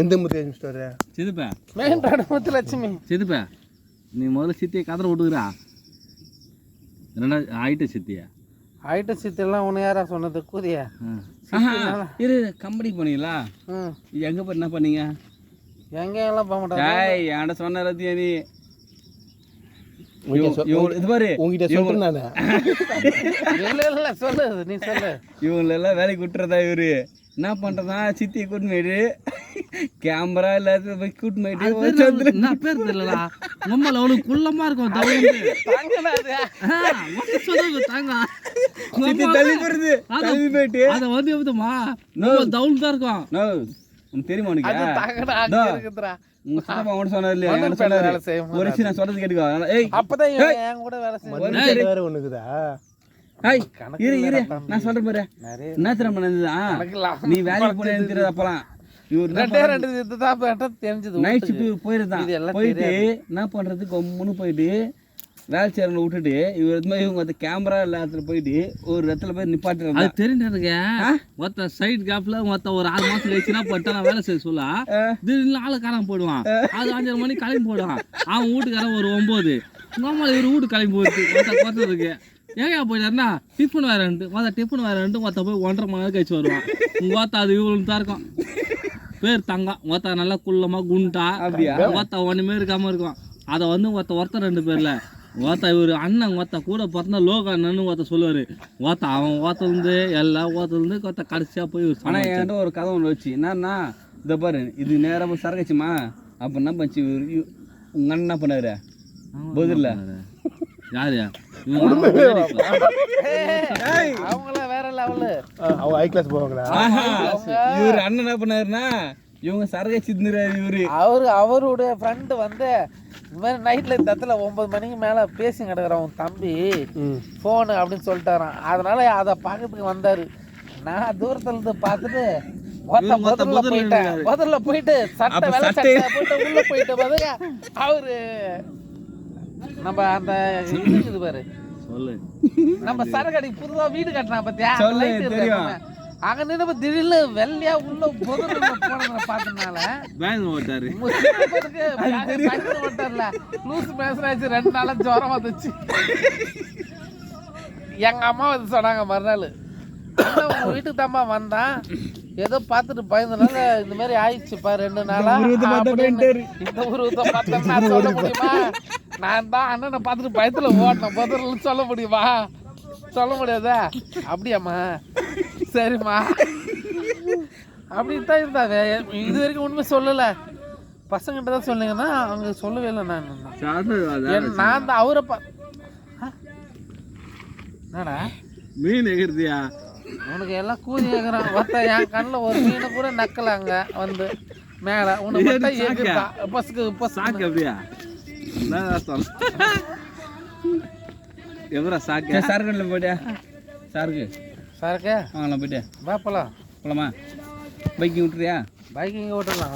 எந்த முத்து store சிதுப்பா main road Muthulakshmi சிதுப்பா நீ முதல்ல சித்தியை கதற விட்டுக்கிறா ரெண்டாவது ஆயிட்ட சித்தியா ஆயிட்ட சித்தெல்லாம் உன்னை யாரா சொன்னது கூதியா இரு கம்பெனிக்கு போனீங்களா எங்கே போய் என்ன பண்ணீங்க எங்கெல்லாம் போக மாட்டாங்க ஏய் என்கிட்ட சொன்ன ரத்தியா நீ இது பாரு உங்ககிட்ட சொல்றேன் நானு இல்ல சொல்லு நீ சொல்லு இவங்களெல்லாம் வேலைக்கு விட்டுறதா இவரு என்ன பண்ணுறதா சித்தியை கூட்டு போயிட்டு கேமரா எல்லாத்தையும் போய் கூட்டு போயிட்டு என்ன பேர் தெரியலடா உம்மல அவ்வளோ குள்ளமாக இருக்கும் தள்ளி போகிறது தள்ளி போயிட்டு அதை வந்து எப்படிமா தவுள் தான் இருக்கும் தெரியுமா உனக்கு உங்க சித்தப்பா அவன் சொன்னார் இல்லையா ஒரு விஷயம் நான் சொல்றது கேட்டுக்கோ அப்பதான் என் கூட வேலை செய்ய வேற ஒண்ணுக்குதா இரு இரு நான் சொல்றேன் பாரு என்ன திறமை நடந்ததுதான் நீ வேலைக்கு போன தெரியாது அப்பலாம் நைட் ஷிஃப்ட் போயிருந்தான் போயிட்டு என்ன பண்றது கொம்முன்னு போயிட்டு வேலை சேரல விட்டுட்டு இவங்க அந்த கேமரா எல்லாத்துல போயிட்டு ஒரு இடத்துல போய் நிப்பாட்டுறாங்க அது தெரிஞ்சிருங்க மொத்த சைட் கேப்ல மொத்த ஒரு 6 மாசம் கழிச்சுனா பட்டா நான் வேலை செய்ய சொல்ல திடீர்னு ஆளுக்காரன் போடுவான் அது 5:30 மணிக்கு கிளம்பி போடுவான் அவன் வீட்டுக்காரன் ஒரு 9 நம்மள இவர் வீட்டு கிளம்பி போயிடுச்சு குறைச்சதுக்கு ஏங்க போயிட்டாருன்னா டிஃபன் வேறன்ட்டு டிஃபன் வேறன்ட்டு மொத்த போய் 1.5 மணி நேரம் கழிச்சு வருவான் உங்க ஓத்தா அது இவ்வளவு தான் இருக்கும் பேர் தங்கம் ஓத்தா நல்லா குள்ளமா குண்டா ஓத்தா ஒண்ணுமே இருக்காம இருக்கும் அதை வந்து ஒருத்தர் 2 பேர்ல ஓத்தா இவர் அண்ணன் ஓத்தா கூட பிறந்தா லோக அண்ணன்னு ஓத்த சொல்லுவாரு ஓத்தா அவன் ஓத்தலேருந்து எல்லாம் ஓத்தலேருந்து கொத்த கடைசியாக போய் ஆனால் என்கிட்ட ஒரு கதை ஒன்று வச்சு என்னன்னா இதை பாரு இது நேராக சரகச்சுமா அப்போ என்ன பண்ணிச்சு உங்க அண்ணன் என்ன பண்ணாரு பதில்ல யாரு அவங்களாம் வேற லெவலு அவங்க ஹை கிளாஸ் போவாங்களா இவர் அண்ணன் என்ன பண்ணாருன்னா இவங்க சரகை சிந்துறாரு அவருடைய ஃப்ரெண்டு வந்து இந்த மாதிரி நைட்ல இந்த இடத்துல 9 மணிக்கு மேல பேசி கிடக்குறான் உன் தம்பி போனு அப்படின்னு சொல்லிட்டாரான் அதனால அதை பார்க்கறதுக்கு வந்தாரு நான் தூரத்துல இருந்து பார்த்துட்டு முதல்ல போயிட்டு சட்டை வெள்ளை சட்டை போயிட்டு உள்ள போயிட்டு பாருங்க அவரு நம்ம அந்த இது பாரு சொல்லு நம்ம சரகடிக்கு புதுவா வீடு கட்டினா பத்தியா அங்க நின்று திடீர்னு வெள்ளையா உள்ள போனதை பார்த்தனால லூசு பேசுறாச்சு 2 நாளா ஜுரம் வந்துச்சு எங்க அம்மா வந்து சொன்னாங்க மறுநாள் உங்க வீட்டுக்கு தாம்மா வந்தான் ஏதோ பார்த்துட்டு பயந்தனால இந்த மாதிரி ஆயிடுச்சு பா 2 நாளா இந்த உருவத்தை பார்த்தா சொல்ல முடியுமா நான் தான் அண்ணனை பார்த்துட்டு பயத்துல ஓட்டினேன் பதில் சொல்ல முடியுமா சொல்ல முடியாதா அப்படியாம்மா சரிம்மா அப்படின்தான் இருந்தாங்க இது வரைக்கும் உண்மை சொல்லலை பசங்கிட்ட தான் சொன்னீங்கன்னா அவங்க சொல்லவே இல்லை நான் தான் அவரை என்னடா மீன் எகிறதியா உனக்கு எல்லாம் கூதி ஏகுறான் ஒருத்த என் கண்ணில் ஒரு மீனை கூட நக்கலாங்க வந்து மேலே உனக்கு ஏகுறா பஸ்ஸுக்கு சாக்கு அப்படியா எவரா சாக்கு சரக்குல போயிட்டியா சரக்கு வாங்கலாம் போயிட்டு வா போலாமா பைக்கிங் விட்டுறியா பைக்கிங் ஓட்டலாம்